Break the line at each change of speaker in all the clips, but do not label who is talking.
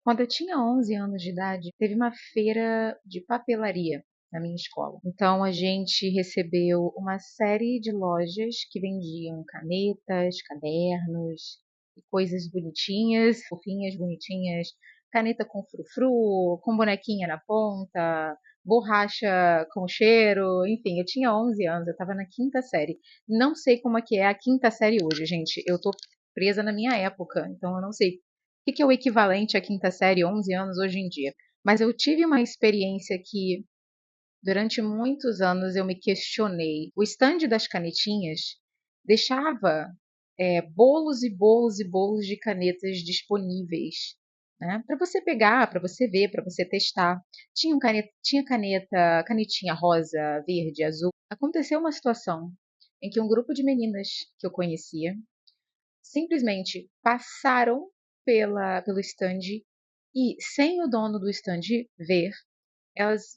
Quando eu tinha 11 anos de idade, teve uma feira de papelaria na minha escola. Então a gente recebeu uma série de lojas que vendiam canetas, cadernos e coisas bonitinhas, fofinhas, bonitinhas, caneta com frufru, com bonequinha na ponta, borracha com cheiro, enfim, eu tinha 11 anos, eu estava na quinta série. Não sei como é que é a quinta série hoje, gente. Eu tô presa na minha época, então eu não sei o que é o equivalente à quinta série, 11 anos hoje em dia. Mas eu tive uma experiência que, durante muitos anos, eu me questionei. O estande das canetinhas deixava bolos e bolos e bolos de canetas disponíveis, né, para você pegar, para você ver, para você testar. Tinha canetinha rosa, verde, azul. Aconteceu uma situação em que um grupo de meninas que eu conhecia simplesmente passaram pelo stand e, sem o dono do stand ver, elas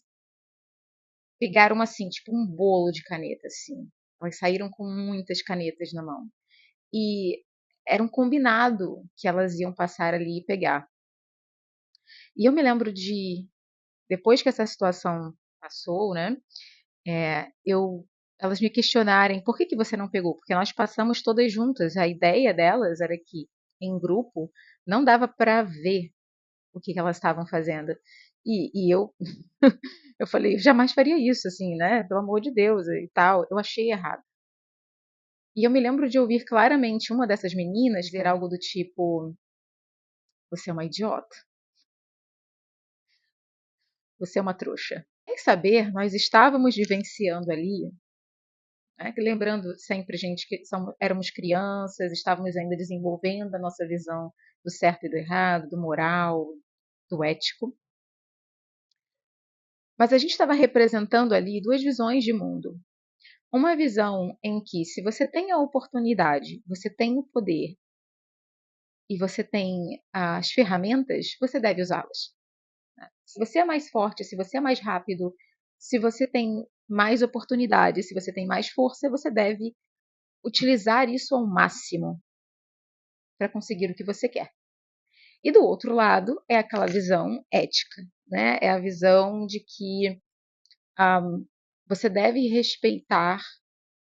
pegaram assim, tipo um bolo de caneta, assim. Elas saíram com muitas canetas na mão. E era um combinado que elas iam passar ali e pegar. E eu me lembro de, depois que essa situação passou, né, elas me questionarem: por que você não pegou? Porque nós passamos todas juntas. A ideia delas era que, em grupo, não dava para ver o que elas estavam fazendo. E eu, eu falei, eu jamais faria isso, assim, né? Pelo amor de Deus e tal. Eu achei errado. E eu me lembro de ouvir claramente uma dessas meninas dizer algo do tipo: você é uma idiota, você é uma trouxa. Sem saber, nós estávamos vivenciando ali, né? Lembrando sempre, gente, que éramos crianças, estávamos ainda desenvolvendo a nossa visão do certo e do errado, do moral, do ético. Mas a gente estava representando ali duas visões de mundo. Uma visão em que, se você tem a oportunidade, você tem o poder e você tem as ferramentas, você deve usá-las. Se você é mais forte, se você é mais rápido, se você tem mais oportunidade, se você tem mais força, você deve utilizar isso ao máximo para conseguir o que você quer. E do outro lado é aquela visão ética, né? É a visão de que você deve respeitar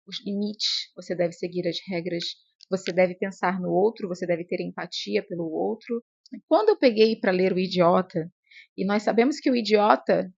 os limites, você deve seguir as regras, você deve pensar no outro, você deve ter empatia pelo outro. Quando eu peguei para ler O Idiota, e nós sabemos que o Idiota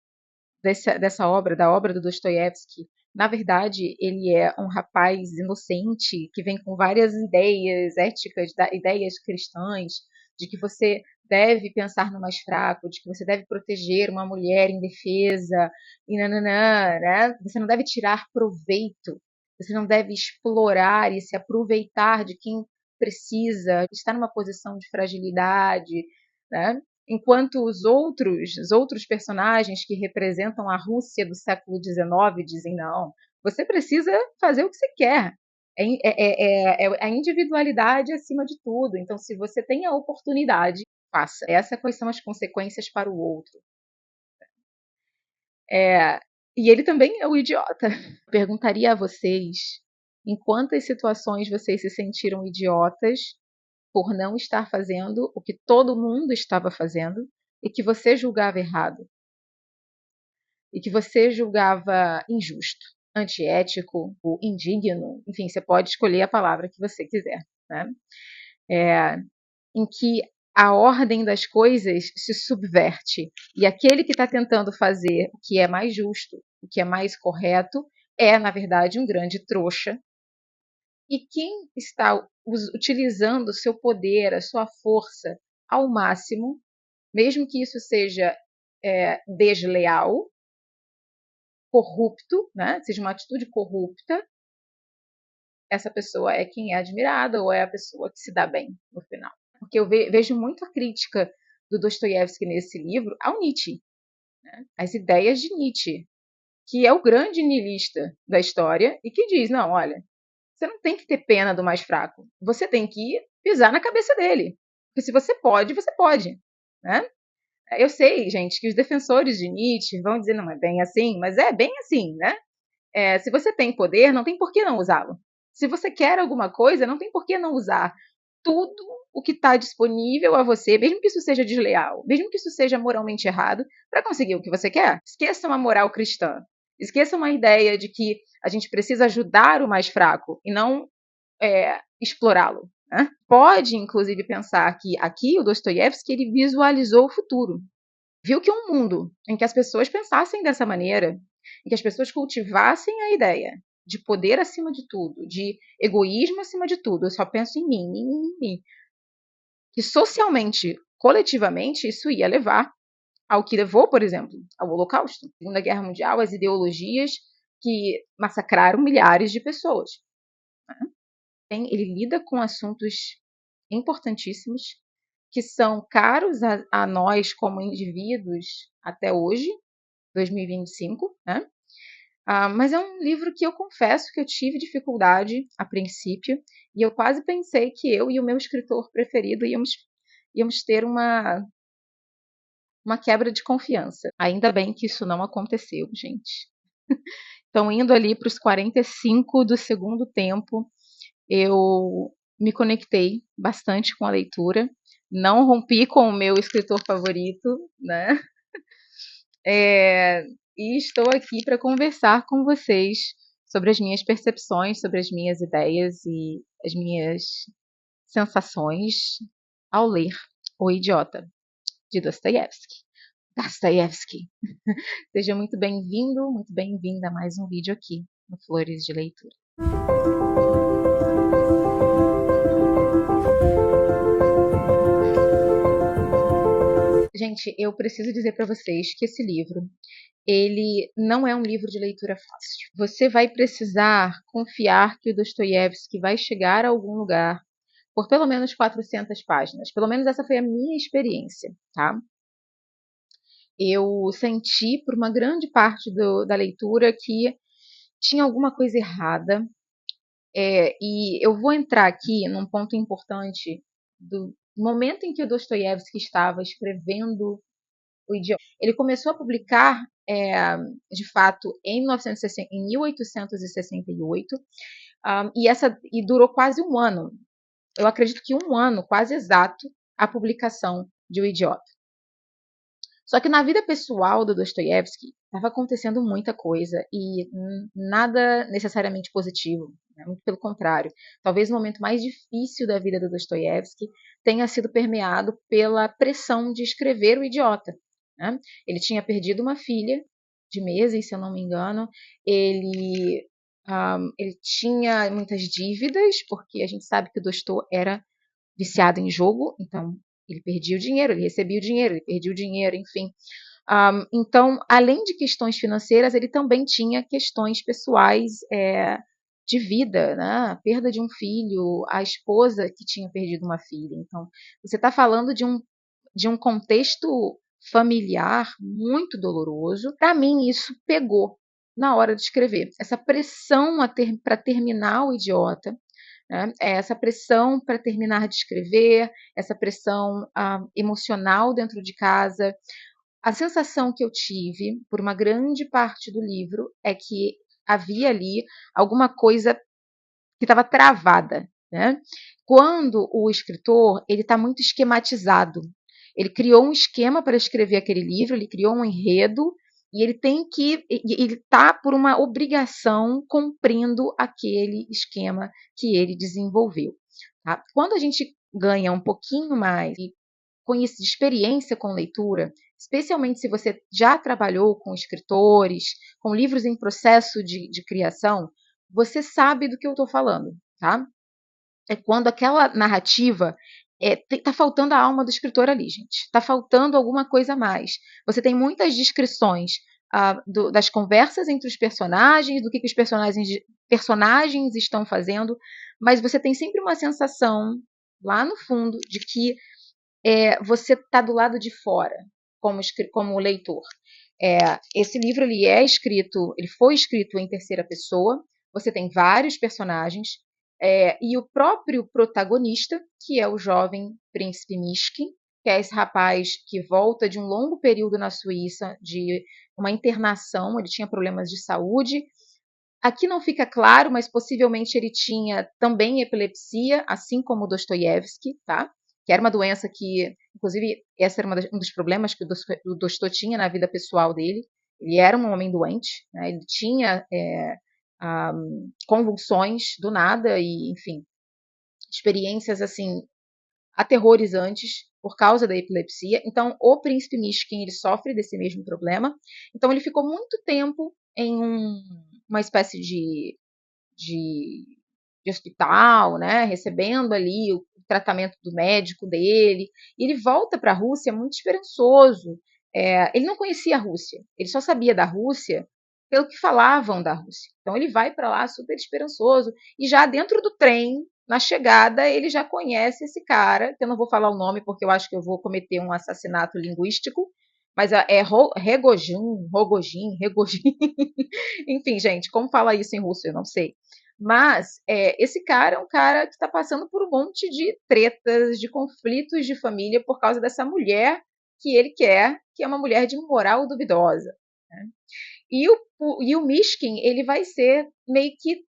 dessa obra, da obra do Dostoiévski, na verdade, ele é um rapaz inocente que vem com várias ideias éticas, ideias cristãs, de que você deve pensar no mais fraco, de que você deve proteger uma mulher indefesa, e nananã, né? Você não deve tirar proveito, você não deve explorar e se aproveitar de quem precisa, está numa posição de fragilidade, né? Enquanto os outros personagens que representam a Rússia do século XIX dizem: não, você precisa fazer o que você quer. É a individualidade acima de tudo. Então, se você tem a oportunidade, faça. Quais são as consequências para o outro. E ele também é o idiota. Perguntaria a vocês em quantas situações vocês se sentiram idiotas por não estar fazendo o que todo mundo estava fazendo e que você julgava errado, e que você julgava injusto, antiético, ou indigno, enfim, você pode escolher a palavra que você quiser, né? Em que a ordem das coisas se subverte e aquele que está tentando fazer o que é mais justo, o que é mais correto, é, na verdade, um grande trouxa. E quem está utilizando o seu poder, a sua força ao máximo, mesmo que isso seja desleal, corrupto, né? Seja uma atitude corrupta, essa pessoa é quem é admirada ou é a pessoa que se dá bem no final. Porque eu vejo muito a crítica do Dostoiévski nesse livro ao Nietzsche, né? As ideias de Nietzsche, que é o grande niilista da história e que diz, não, olha, você não tem que ter pena do mais fraco, você tem que pisar na cabeça dele. Porque se você pode, né? Eu sei, gente, que os defensores de Nietzsche vão dizer, não é bem assim, mas é bem assim, né? Se você tem poder, não tem por que não usá-lo. Se você quer alguma coisa, não tem por que não usar. Tudo o que está disponível a você, mesmo que isso seja desleal, mesmo que isso seja moralmente errado, para conseguir o que você quer. Esqueça uma moral cristã. Esqueça uma ideia de que a gente precisa ajudar o mais fraco e não explorá-lo. Né? Pode, inclusive, pensar que aqui o Dostoiévski ele visualizou o futuro. Viu que um mundo em que as pessoas pensassem dessa maneira, em que as pessoas cultivassem a ideia de poder acima de tudo, de egoísmo acima de tudo, eu só penso em mim, que socialmente, coletivamente, isso ia levar ao que levou, por exemplo, ao Holocausto, Segunda Guerra Mundial, as ideologias que massacraram milhares de pessoas. Ele lida com assuntos importantíssimos que são caros a nós como indivíduos até hoje, 2025, né? Mas é um livro que eu confesso que eu tive dificuldade a princípio, e eu quase pensei que eu e o meu escritor preferido íamos ter uma quebra de confiança. Ainda bem que isso não aconteceu, gente. Então, indo ali para os 45 do segundo tempo, eu me conectei bastante com a leitura, não rompi com o meu escritor favorito, né? E estou aqui para conversar com vocês sobre as minhas percepções, sobre as minhas ideias e as minhas sensações ao ler O Idiota, de Dostoiévski. Dostoiévski. Seja muito bem-vindo, muito bem-vinda a mais um vídeo aqui no Flores de Leitura. Gente, eu preciso dizer para vocês que esse livro, ele não é um livro de leitura fácil. Você vai precisar confiar que o Dostoiévski vai chegar a algum lugar por pelo menos 400 páginas. Pelo menos essa foi a minha experiência, tá? Eu senti por uma grande parte da leitura que tinha alguma coisa errada. E eu vou entrar aqui num ponto importante do momento em que o Dostoiévski estava escrevendo O Idiota. Ele começou a publicar, de fato, em 1868, e durou quase um ano. Eu acredito que um ano, quase exato, a publicação de O Idiota. Só que na vida pessoal do Dostoiévski estava acontecendo muita coisa e nada necessariamente positivo, né? Muito pelo contrário. Talvez o momento mais difícil da vida do Dostoiévski tenha sido permeado pela pressão de escrever O Idiota. Né? Ele tinha perdido uma filha de meses, se eu não me engano. Ele tinha muitas dívidas, porque a gente sabe que o Dostoi era viciado em jogo, então ele perdia o dinheiro, ele recebia o dinheiro, ele perdia o dinheiro, enfim. Então, além de questões financeiras, ele também tinha questões pessoais de vida, né? A perda de um filho, a esposa que tinha perdido uma filha. Então, você está falando de um contexto familiar muito doloroso. Para mim, isso pegou na hora de escrever. Essa pressão para terminar O Idiota, né? Essa pressão para terminar de escrever, essa pressão emocional dentro de casa. A sensação que eu tive por uma grande parte do livro é que havia ali alguma coisa que estava travada. Né? Quando o escritor ele está muito esquematizado, ele criou um esquema para escrever aquele livro, ele criou um enredo, e ele está por uma obrigação cumprindo aquele esquema que ele desenvolveu. Tá? Quando a gente ganha um pouquinho mais de experiência com leitura, especialmente se você já trabalhou com escritores, com livros em processo de criação, você sabe do que eu estou falando, tá? É quando aquela narrativa tá faltando a alma do escritor ali, gente. Tá faltando alguma coisa a mais. Você tem muitas descrições das conversas entre os personagens, do que os personagens estão fazendo, mas você tem sempre uma sensação lá no fundo de que você está do lado de fora, como leitor. Esse livro ele foi escrito em terceira pessoa. Você tem vários personagens e o próprio protagonista, que é o jovem príncipe Mishkin, que é esse rapaz que volta de um longo período na Suíça, de uma internação, ele tinha problemas de saúde. Aqui não fica claro, mas possivelmente ele tinha também epilepsia, assim como Dostoiévski, tá? que era uma doença que, inclusive, esse era um dos problemas que o Dostô tinha na vida pessoal dele. Ele era um homem doente, né? Ele tinha convulsões do nada e, enfim, experiências assim aterrorizantes por causa da epilepsia. Então, o príncipe Mishkin, ele sofre desse mesmo problema. Então, ele ficou muito tempo em uma espécie de, de hospital, né, recebendo ali o tratamento do médico dele. E ele volta para a Rússia muito esperançoso. Ele não conhecia a Rússia, ele só sabia da Rússia pelo que falavam da Rússia. Então ele vai para lá super esperançoso e já dentro do trem, na chegada, ele já conhece esse cara, que eu não vou falar o nome porque eu acho que eu vou cometer um assassinato linguístico, mas é Rogojin, enfim, gente, como fala isso em russo, eu não sei. Mas esse cara é um cara que está passando por um monte de tretas, de conflitos de família por causa dessa mulher que ele quer, que é uma mulher de moral duvidosa. Né? E o Mishkin, ele vai ser meio que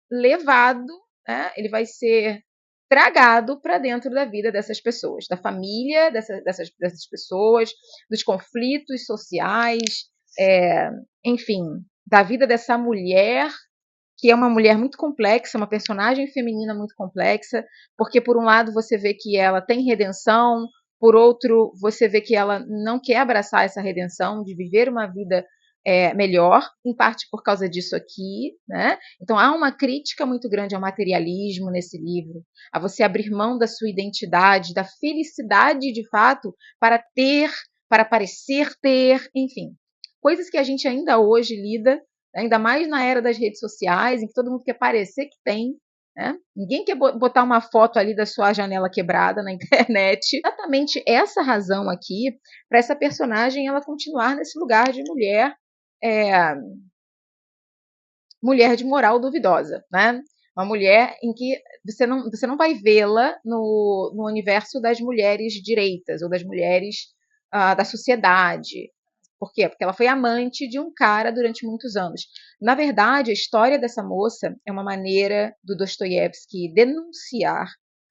levado, né? Ele vai ser tragado para dentro da vida dessas pessoas, da família dessas pessoas, dos conflitos sociais, enfim, da vida dessa mulher que é uma mulher muito complexa, uma personagem feminina muito complexa, porque por um lado você vê que ela tem redenção, por outro você vê que ela não quer abraçar essa redenção de viver uma vida melhor, em parte por causa disso aqui, né? Então há uma crítica muito grande ao materialismo nesse livro, a você abrir mão da sua identidade, da felicidade de fato para ter, para parecer ter, enfim, coisas que a gente ainda hoje lida, ainda mais na era das redes sociais, em que todo mundo quer parecer que tem, né? Ninguém quer botar uma foto ali da sua janela quebrada na internet. Exatamente essa razão aqui para essa personagem ela continuar nesse lugar de é, mulher de moral duvidosa, né? Uma mulher em que você não vai vê-la no universo das mulheres direitas ou das mulheres da sociedade. Por quê? Porque ela foi amante de um cara durante muitos anos. Na verdade, a história dessa moça é uma maneira do Dostoiévski denunciar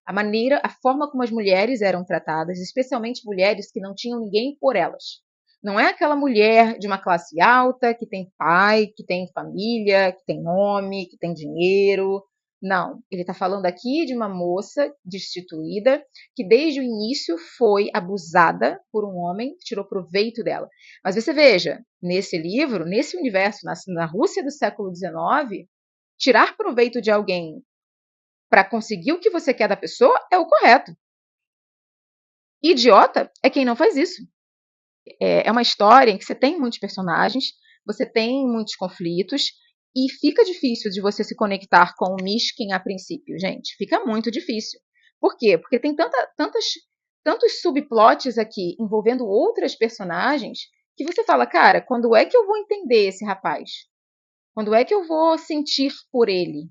a forma como as mulheres eram tratadas, especialmente mulheres que não tinham ninguém por elas. Não é aquela mulher de uma classe alta, que tem pai, que tem família, que tem nome, que tem dinheiro. Não, ele está falando aqui de uma moça destituída que desde o início foi abusada por um homem que tirou proveito dela. Mas você veja, nesse livro, nesse universo, na Rússia do século XIX, tirar proveito de alguém para conseguir o que você quer da pessoa é o correto. Idiota é quem não faz isso. É uma história em que você tem muitos personagens, você tem muitos conflitos, e fica difícil de você se conectar com o Mishkin a princípio, gente. Fica muito difícil. Por quê? Porque tem tantos subplots aqui envolvendo outras personagens que você fala, cara, quando é que eu vou entender esse rapaz? Quando é que eu vou sentir por ele?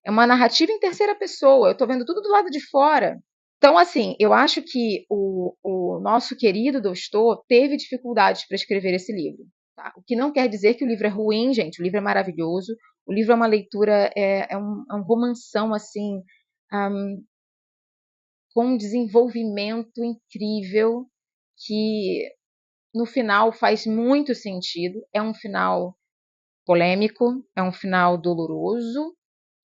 É uma narrativa em terceira pessoa, eu estou vendo tudo do lado de fora. Então, assim, eu acho que o nosso querido Dostô teve dificuldades para escrever esse livro. Tá? O que não quer dizer que o livro é ruim, gente. O livro é maravilhoso. O livro é uma leitura, é um romanção, assim, com um desenvolvimento incrível que no final faz muito sentido. É um final polêmico, é um final doloroso,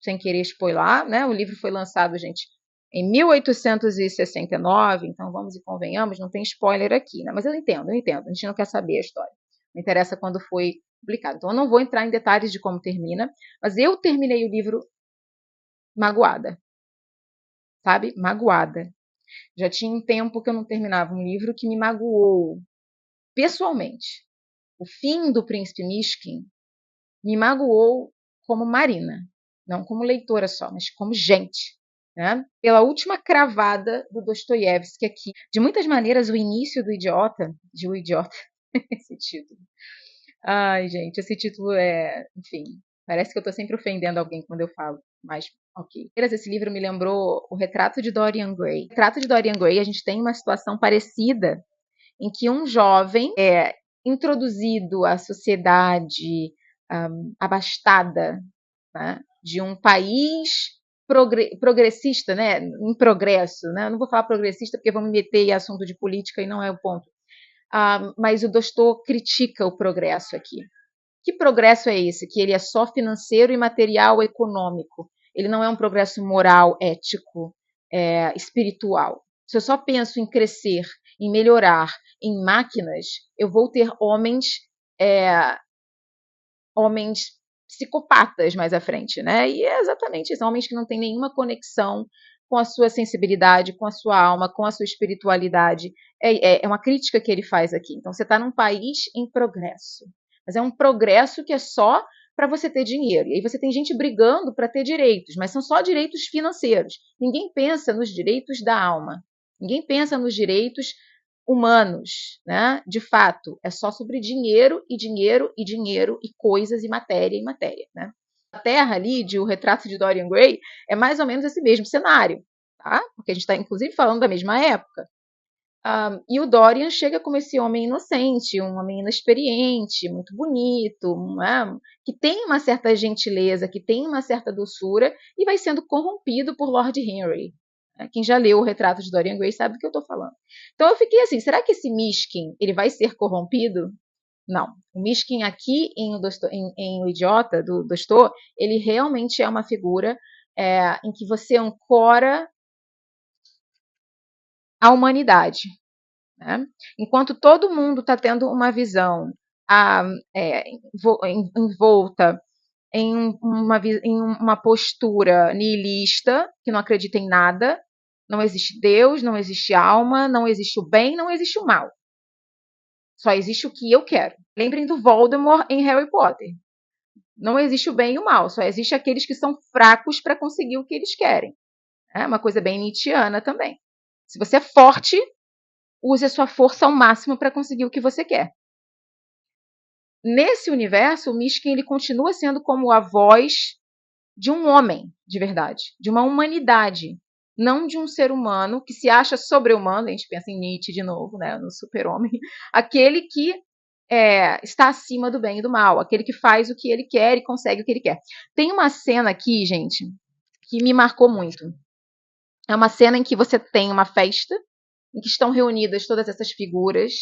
sem querer spoiler, né? O livro foi lançado, gente, em 1869, então vamos e convenhamos, não tem spoiler aqui, né? Mas eu entendo, a gente não quer saber a história. Não interessa quando foi publicado. Então eu não vou entrar em detalhes de como termina, mas eu terminei o livro magoada, sabe? Magoada. Já tinha um tempo que eu não terminava um livro que me magoou pessoalmente. O fim do Príncipe Mishkin me magoou como Marina, não como leitora só, mas como gente. Né? Pela última cravada do Dostoiévski aqui. De muitas maneiras, o início do Idiota, de O Idiota, esse título. Ai, gente, esse título enfim, parece que eu estou sempre ofendendo alguém quando eu falo, mas ok. Esse livro me lembrou o Retrato de Dorian Gray. No Retrato de Dorian Gray, a gente tem uma situação parecida em que um jovem é introduzido à sociedade abastada, né, de um país progressista, né, em progresso, né? Eu não vou falar progressista porque vamos meter em assunto de política e não é o ponto. Mas o Dostô critica o progresso aqui. Que progresso é esse? Que ele é só financeiro e material econômico. Ele não é um progresso moral, ético, espiritual. Se eu só penso em crescer, em melhorar, em máquinas, eu vou ter homens psicopatas mais à frente, né? E é exatamente isso, homens que não têm nenhuma conexão com a sua sensibilidade, com a sua alma, com a sua espiritualidade. É uma crítica que ele faz aqui. Então, você está num país em progresso, mas é um progresso que é só para você ter dinheiro. E aí você tem gente brigando para ter direitos, mas são só direitos financeiros. Ninguém pensa nos direitos da alma. Ninguém pensa nos direitos humanos, né? De fato, é só sobre dinheiro e dinheiro e dinheiro e coisas e matéria, né? A Terra ali, o retrato de Dorian Gray, é mais ou menos esse mesmo cenário, tá? Porque a gente está, inclusive, falando da mesma época. E o Dorian chega como esse homem inocente, um homem inexperiente, muito bonito, né? Que tem uma certa gentileza, que tem uma certa doçura, e vai sendo corrompido por Lord Henry. Quem já leu o retrato de Dorian Gray sabe do que eu estou falando. Então eu fiquei assim, será que esse Mishkin ele vai ser corrompido? Não. O Mishkin aqui em O Idiota, do Dostô, ele realmente é uma figura em que você ancora a humanidade. Né? Enquanto todo mundo está tendo uma visão envolta em uma postura nihilista, que não acredita em nada, não existe Deus, não existe alma, não existe o bem, não existe o mal. Só existe o que eu quero. Lembrem do Voldemort em Harry Potter. Não existe o bem e o mal, só existe aqueles que são fracos para conseguir o que eles querem. É uma coisa bem nietzschiana também. Se você é forte, use a sua força ao máximo para conseguir o que você quer. Nesse universo, o Mishkin ele continua sendo como a voz de um homem de verdade, de uma humanidade, não de um ser humano que se acha sobre-humano. A gente pensa em Nietzsche de novo, né, no super-homem, aquele que está acima do bem e do mal, aquele que faz o que ele quer e consegue o que ele quer. Tem uma cena aqui, gente, que me marcou muito. É uma cena em que você tem uma festa em que estão reunidas todas essas figuras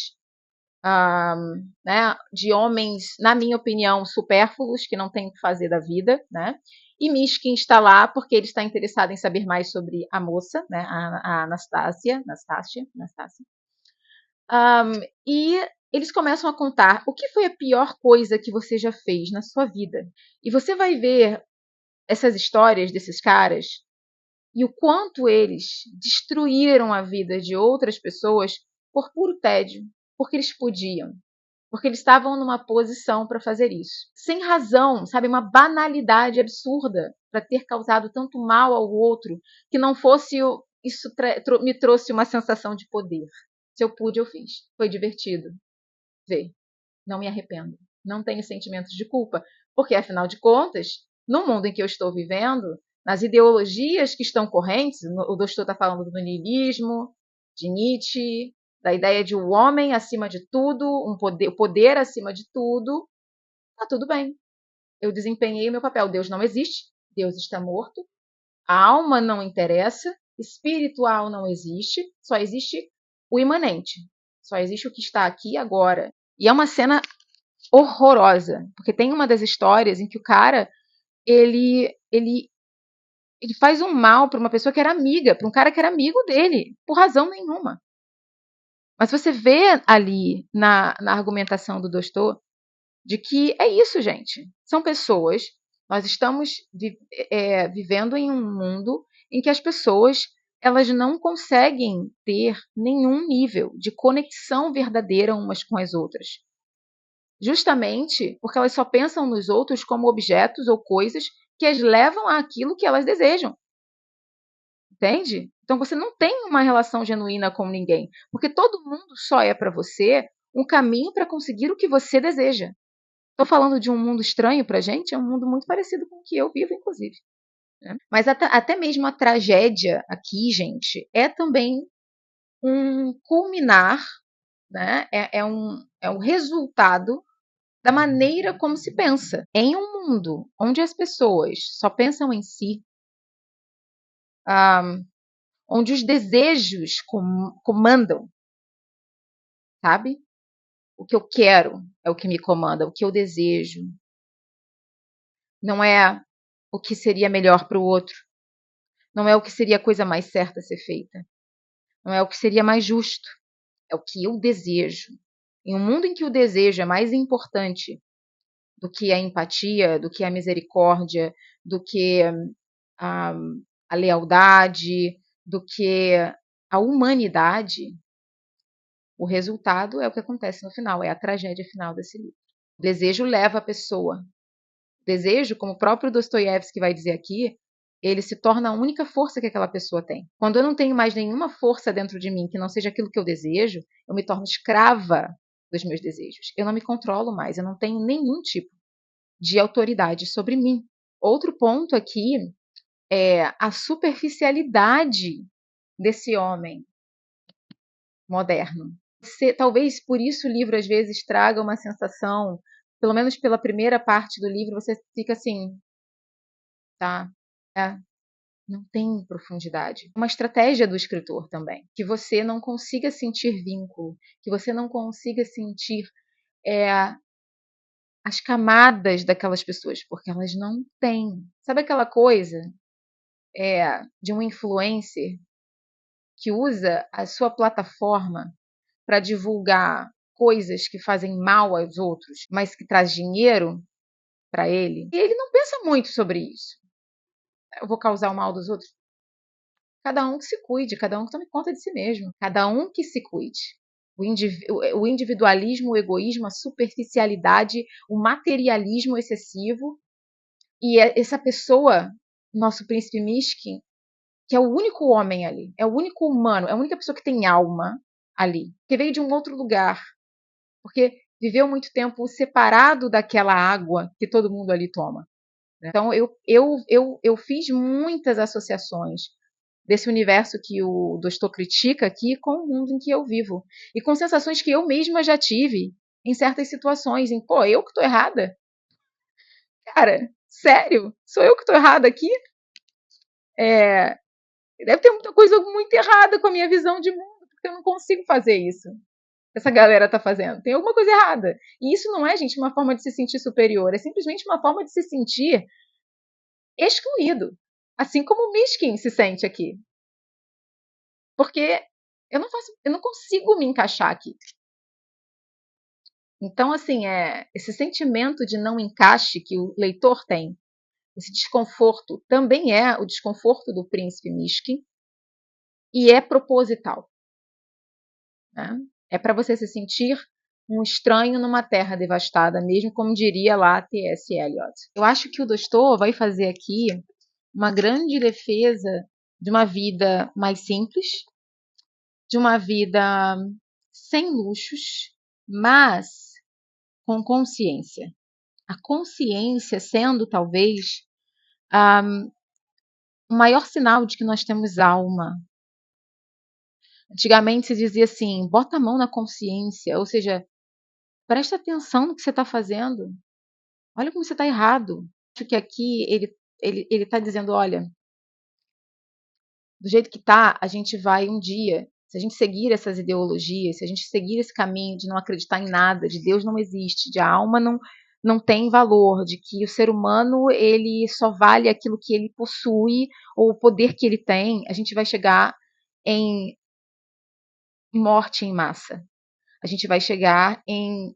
né, de homens, na minha opinião, supérfluos, que não têm o que fazer da vida, né? E Mishkin está lá porque ele está interessado em saber mais sobre a moça, né, a Anastácia. E eles começam a contar o que foi a pior coisa que você já fez na sua vida. E você vai ver essas histórias desses caras e o quanto eles destruíram a vida de outras pessoas por puro tédio, porque eles podiam, porque eles estavam numa posição para fazer isso. Sem razão, sabe? Uma banalidade absurda para ter causado tanto mal ao outro, que não fosse isso me trouxe uma sensação de poder. Se eu pude, eu fiz. Foi divertido ver. Não me arrependo. Não tenho sentimentos de culpa, porque afinal de contas, no mundo em que eu estou vivendo, nas ideologias que estão correntes, o Dostô está falando do niilismo, de Nietzsche, da ideia de um homem acima de tudo, o poder acima de tudo, tá tudo bem. Eu desempenhei o meu papel. Deus não existe, Deus está morto, a alma não interessa, espiritual não existe, só existe o imanente, só existe o que está aqui agora. E é uma cena horrorosa, porque tem uma das histórias em que o cara ele faz um mal para uma pessoa que era amiga, para um cara que era amigo dele, por razão nenhuma. Mas você vê ali na argumentação do Dostô de que é isso, gente. São pessoas. Nós estamos vivendo em um mundo em que as pessoas elas não conseguem ter nenhum nível de conexão verdadeira umas com as outras. Justamente porque elas só pensam nos outros como objetos ou coisas que as levam àquilo que elas desejam. Entende? Então você não tem uma relação genuína com ninguém, porque todo mundo só é para você um caminho para conseguir o que você deseja. Estou falando de um mundo estranho para a gente, é um mundo muito parecido com o que eu vivo, inclusive. Né? Mas até mesmo a tragédia aqui, gente, é também um culminar, né? É um resultado da maneira como se pensa. Em um mundo onde as pessoas só pensam em si, onde os desejos comandam, sabe? O que eu quero é o que me comanda, o que eu desejo. Não é o que seria melhor para o outro. Não é o que seria a coisa mais certa a ser feita. Não é o que seria mais justo. É o que eu desejo. Em um mundo em que o desejo é mais importante do que a empatia, do que a misericórdia, do que a, a lealdade, do que a humanidade, o resultado é o que acontece no final, é a tragédia final desse livro. O desejo leva a pessoa. O desejo, como o próprio Dostoiévski vai dizer aqui, ele se torna a única força que aquela pessoa tem. Quando eu não tenho mais nenhuma força dentro de mim que não seja aquilo que eu desejo, eu me torno escrava dos meus desejos. Eu não me controlo mais, eu não tenho nenhum tipo de autoridade sobre mim. Outro ponto aqui é a superficialidade desse homem moderno. Talvez por isso o livro às vezes traga uma sensação, pelo menos pela primeira parte do livro, você fica assim, tá? É, não tem profundidade. Uma estratégia do escritor também, que você não consiga sentir vínculo, que você não consiga sentir as camadas daquelas pessoas, porque elas não têm. Sabe aquela coisa de um influencer que usa a sua plataforma para divulgar coisas que fazem mal aos outros, mas que traz dinheiro para ele? E ele não pensa muito sobre isso. Eu vou causar o mal dos outros? Cada um que se cuide, cada um que tome conta de si mesmo, cada um que se cuide. O individualismo, o egoísmo, a superficialidade, o materialismo excessivo. E essa pessoa, nosso príncipe Mishkin, que é o único homem ali, é o único humano, é a única pessoa que tem alma ali, que veio de um outro lugar, porque viveu muito tempo separado daquela água que todo mundo ali toma. Então eu fiz muitas associações desse universo que o Dostô critica aqui com o mundo em que eu vivo. E com sensações que eu mesma já tive em certas situações, em, pô, eu que tô errada? Cara, sério? Sou eu que tô errada aqui? Deve ter muita coisa muito errada com a minha visão de mundo, porque eu não consigo fazer isso. Essa galera tá fazendo. Tem alguma coisa errada. E isso não é, gente, uma forma de se sentir superior, é simplesmente uma forma de se sentir excluído. Assim como o Mishkin se sente aqui. Porque eu não consigo me encaixar aqui. Então, assim, esse sentimento de não encaixe que o leitor tem, esse desconforto, também é o desconforto do príncipe Mishkin e é proposital. Né? É para você se sentir um estranho numa terra devastada, mesmo como diria lá T.S. Eliot. Eu acho que o Dostô vai fazer aqui uma grande defesa de uma vida mais simples, de uma vida sem luxos, mas com consciência. A consciência sendo talvez o maior sinal de que nós temos alma. Antigamente se dizia assim, bota a mão na consciência, ou seja, presta atenção no que você está fazendo. Olha como você está errado. Acho que aqui ele está dizendo, olha, do jeito que está, a gente vai um dia, se a gente seguir essas ideologias, se a gente seguir esse caminho de não acreditar em nada, de Deus não existe, de a alma não tem valor, de que o ser humano ele só vale aquilo que ele possui ou o poder que ele tem, a gente vai chegar em morte em massa. A gente vai chegar em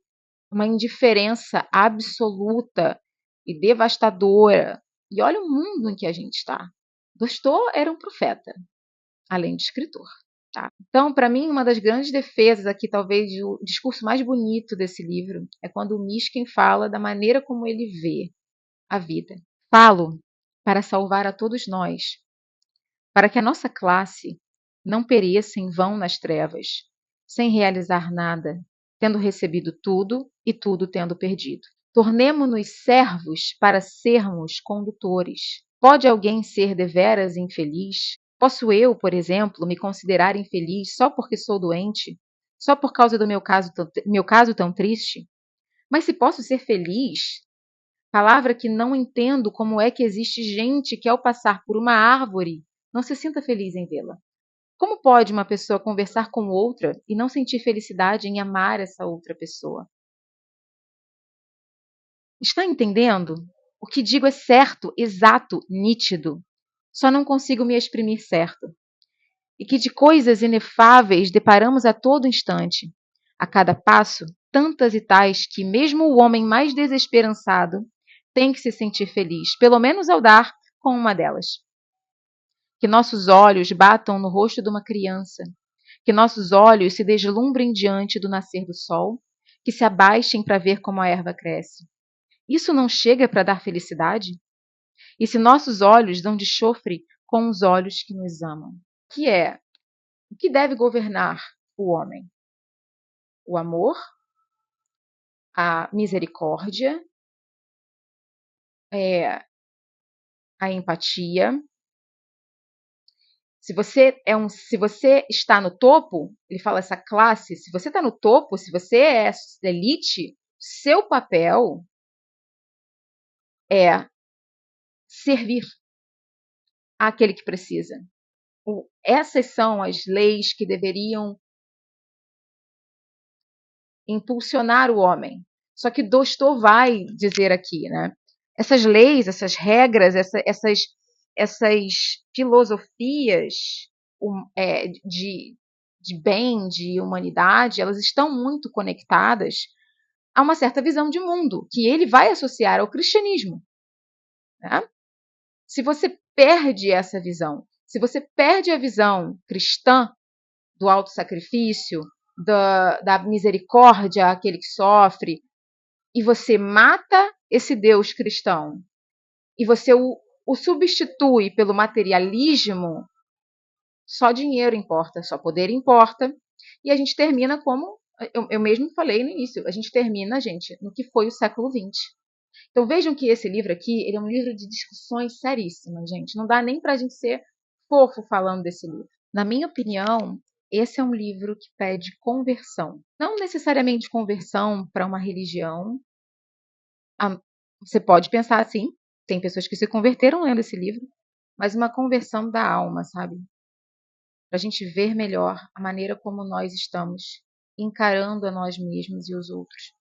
uma indiferença absoluta e devastadora. E olha o mundo em que a gente está. Dostô era um profeta, além de escritor. Tá? Então, para mim, uma das grandes defesas aqui, talvez o discurso mais bonito desse livro, é quando o Mishkin fala da maneira como ele vê a vida. Falo para salvar a todos nós, para que a nossa classe não pereça em vão nas trevas, sem realizar nada, tendo recebido tudo e tudo tendo perdido. Tornemo-nos servos para sermos condutores. Pode alguém ser deveras infeliz? Posso eu, por exemplo, me considerar infeliz só porque sou doente? Só por causa do meu caso tão triste? Mas se posso ser feliz, palavra que não entendo como é que existe gente que ao passar por uma árvore não se sinta feliz em vê-la. Como pode uma pessoa conversar com outra e não sentir felicidade em amar essa outra pessoa? Está entendendo? O que digo é certo, exato, nítido. Só não consigo me exprimir certo. E que de coisas inefáveis deparamos a todo instante. A cada passo, tantas e tais que mesmo o homem mais desesperançado tem que se sentir feliz, pelo menos ao dar com uma delas. Que nossos olhos batam no rosto de uma criança, que nossos olhos se deslumbrem diante do nascer do sol, que se abaixem para ver como a erva cresce. Isso não chega para dar felicidade? E se nossos olhos dão de chofre com os olhos que nos amam? Que é o que deve governar o homem? O amor, a misericórdia, a empatia. Se você está no topo, ele fala essa classe, se você está no topo, se você é elite, seu papel é servir àquele que precisa. Essas são as leis que deveriam impulsionar o homem. Só que Dostor vai dizer aqui, né? Essas leis, essas regras, essas filosofias de bem, de humanidade, elas estão muito conectadas a uma certa visão de mundo que ele vai associar ao cristianismo. Né? Se você perde essa visão, se você perde a visão cristã do autossacrifício, da misericórdia àquele que sofre, e você mata esse Deus cristão, e você o substitui pelo materialismo, só dinheiro importa, só poder importa, e a gente termina como, eu mesmo falei no início, a gente termina, gente, no que foi o século XX. Então vejam que esse livro aqui, ele é um livro de discussões seríssimas, gente. Não dá nem pra gente ser fofo falando desse livro. Na minha opinião, esse é um livro que pede conversão. Não necessariamente conversão para uma religião. Você pode pensar assim, tem pessoas que se converteram lendo esse livro, mas uma conversão da alma, sabe? Para a gente ver melhor a maneira como nós estamos encarando a nós mesmos e os outros.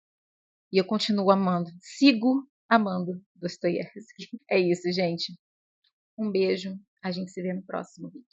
E eu continuo amando, sigo amando Dostoiévski. É isso, gente. Um beijo. A gente se vê no próximo vídeo.